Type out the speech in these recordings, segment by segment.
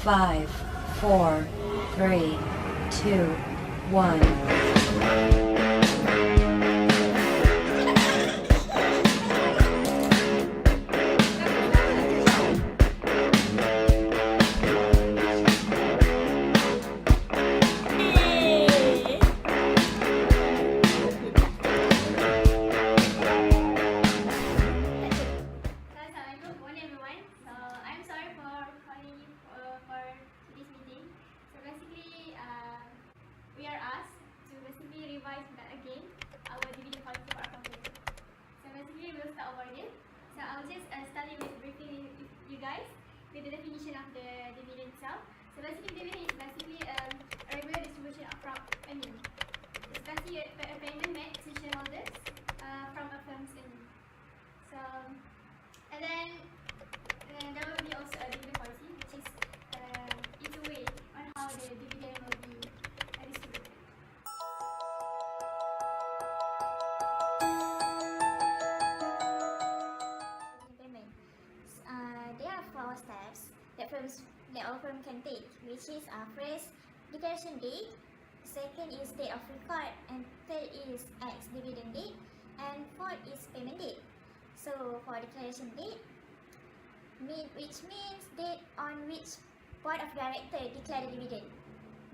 5, 4, 3, 2, 1. Good morning, everyone. So I'm sorry for calling you for this meeting. So basically, we are asked to basically revise that again our dividend policy for our company. So basically, we'll start over again. So I'll just start with briefing you guys with the definition of the dividend itself. So basically, dividend is basically a regular distribution of earnings. It's basically a payment made to shareholders from a firm's earnings. So, and then there will be also a dividend policy, which is it's a way on how the dividend will be distributed. Payment. There are 4 steps that our firm can take, which is first, declaration date. Second is date of record, and third is ex-dividend date, and fourth is payment date. So for declaration date, which means date on which board of directors declare the dividend.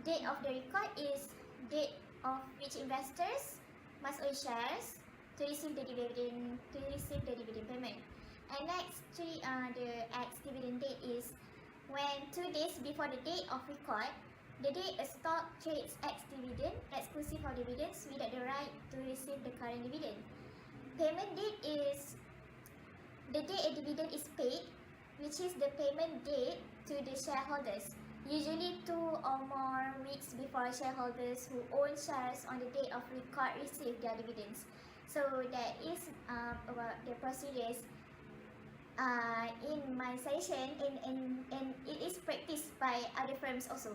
Date of the record is date of which investors must own shares to receive the dividend payment. And next, the ex-dividend date is when 2 days before the date of record, the date a stock trades ex-dividend, exclusive of dividends, without the right to receive the current dividend. Payment date is the day a dividend is paid, which is the payment date to the shareholders, usually 2 or more weeks before shareholders who own shares on the date of record receive their dividends. So that is about the procedures in my session, and it is practiced by other firms also.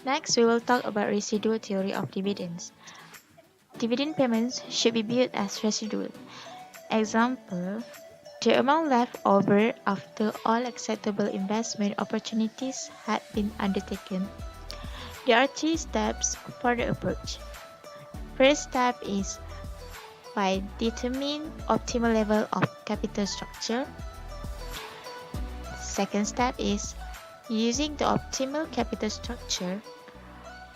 Next, we will talk about residual theory of dividends. Dividend payments should be viewed as residual. Example, the amount left over after all acceptable investment opportunities had been undertaken. There are 3 steps for the approach. First step is by determining optimal level of capital structure. Second step is using the optimal capital structure,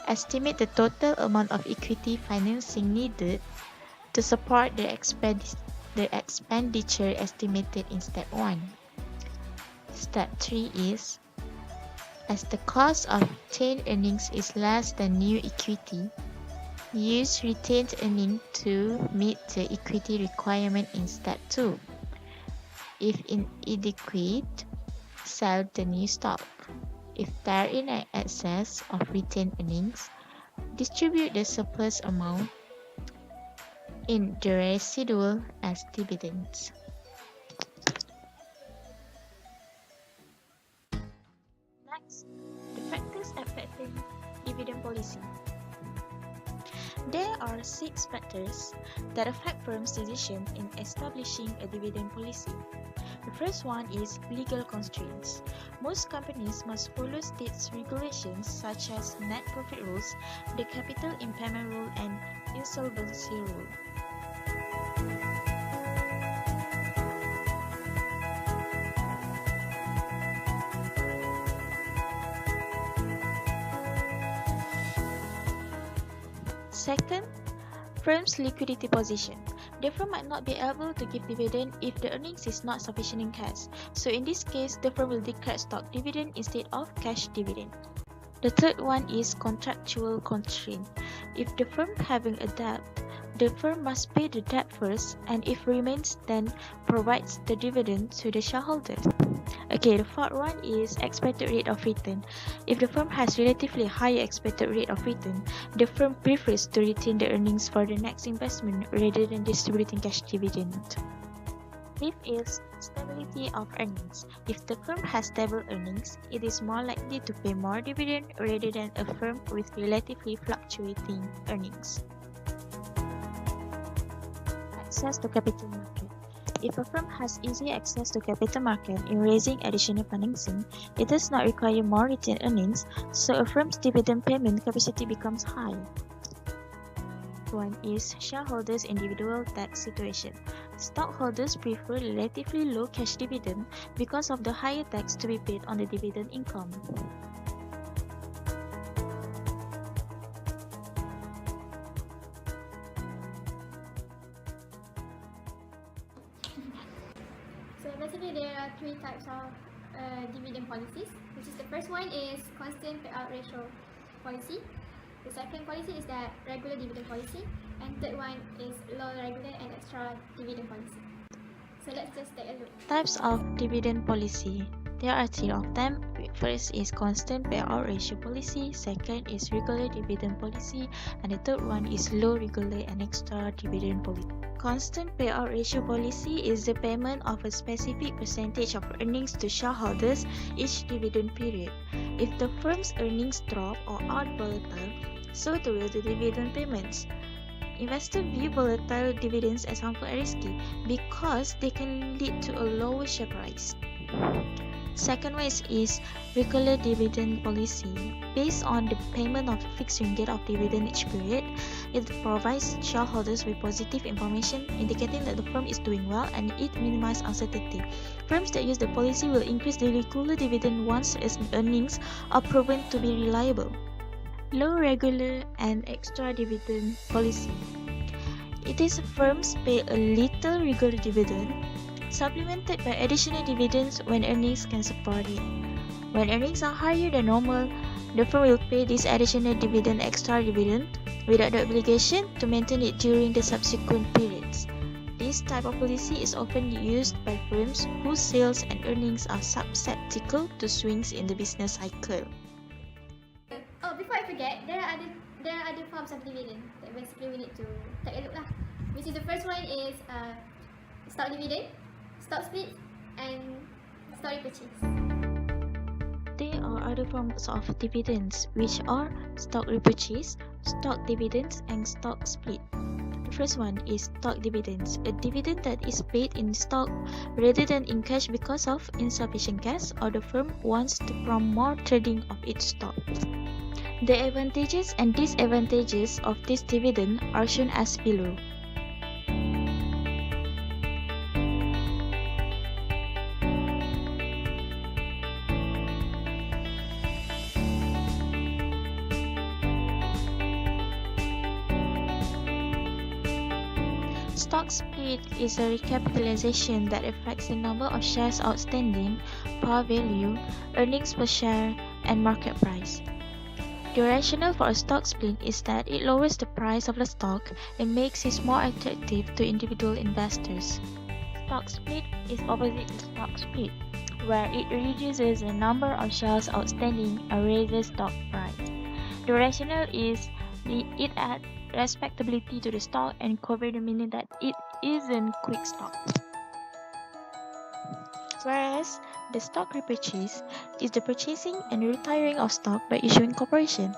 estimate the total amount of equity financing needed to support the expenditure estimated in step 1. Step 3 is, as the cost of retained earnings is less than new equity, use retained earnings to meet the equity requirement in step 2. If inadequate, sell the new stock. If there is an excess of retained earnings, distribute the surplus amount in the residual as dividends. Next, the factors affecting dividend policy. There are 6 factors that affect firms' decision in establishing a dividend policy. The first one is legal constraints. Most companies must follow state regulations such as net profit rules, the capital impairment rule, and insolvency rule. Second, firm's liquidity position. The firm might not be able to give dividend if the earnings is not sufficient in cash. So in this case, the firm will declare stock dividend instead of cash dividend. The third one is contractual constraint. If the firm having a debt, the firm must pay the debt first, and if remains, then provides the dividend to the shareholders. Okay, the fourth one is expected rate of return. If the firm has relatively higher expected rate of return, the firm prefers to retain the earnings for the next investment rather than distributing cash dividend. Fifth is stability of earnings. If the firm has stable earnings, it is more likely to pay more dividend rather than a firm with relatively fluctuating earnings. Access to capital market. If a firm has easy access to capital market in raising additional financing, it does not require more retained earnings, so a firm's dividend payment capacity becomes high. One is shareholders' individual tax situation. Stockholders prefer relatively low cash dividend because of the higher tax to be paid on the dividend income. So basically there are three types of dividend policies, which is the first one is constant payout ratio policy. The second policy is that regular dividend policy, and third one is low regular and extra dividend policy. So let's just take a look. Types of dividend policy. There are three of them. First is constant payout ratio policy, second is regular dividend policy, and the third one is low regular and extra dividend policy. Constant payout ratio policy is the payment of a specific percentage of earnings to shareholders each dividend period. If the firm's earnings drop or are volatile, so too will the dividend payments. Investors view volatile dividends as harmful and risky because they can lead to a lower share price. Second one is regular dividend policy. Based on the payment of fixed ringgit of dividend each period, it provides shareholders with positive information indicating that the firm is doing well and it minimizes uncertainty. Firms that use the policy will increase the regular dividend once its earnings are proven to be reliable. Low regular and extra dividend policy. It is firms pay a little regular dividend, supplemented by additional dividends when earnings can support it. When earnings are higher than normal, the firm will pay this additional dividend extra dividend without the obligation to maintain it during the subsequent periods. This type of policy is often used by firms whose sales and earnings are susceptible to swings in the business cycle. Oh, before I forget, there are other forms of dividend that basically we need to take a look lah. Which is the first one is stock dividend, stock split, and stock repurchase. There are other forms of dividends, which are stock repurchase, stock dividends, and stock split. The first one is stock dividends, a dividend that is paid in stock rather than in cash because of insufficient cash or the firm wants to promote trading of its stock. The advantages and disadvantages of this dividend are shown as below. Stock split is a recapitalization that affects the number of shares outstanding, par value, earnings per share, and market price. The rationale for a stock split is that it lowers the price of the stock and makes it more attractive to individual investors. Stock split is opposite to stock split, where it reduces the number of shares outstanding and raises stock price. The rationale is it adds respectability to the stock and covers the meaning that it isn't quick stock. Whereas the stock repurchase is the purchasing and retiring of stock by issuing corporation.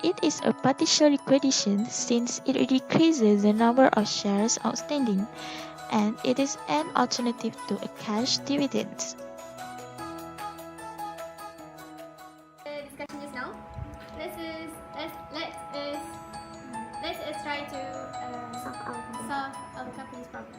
It is a partial liquidation since it decreases the number of shares outstanding, and it is an alternative to a cash dividend. The discussion just now. Let's try to solve our company's problem.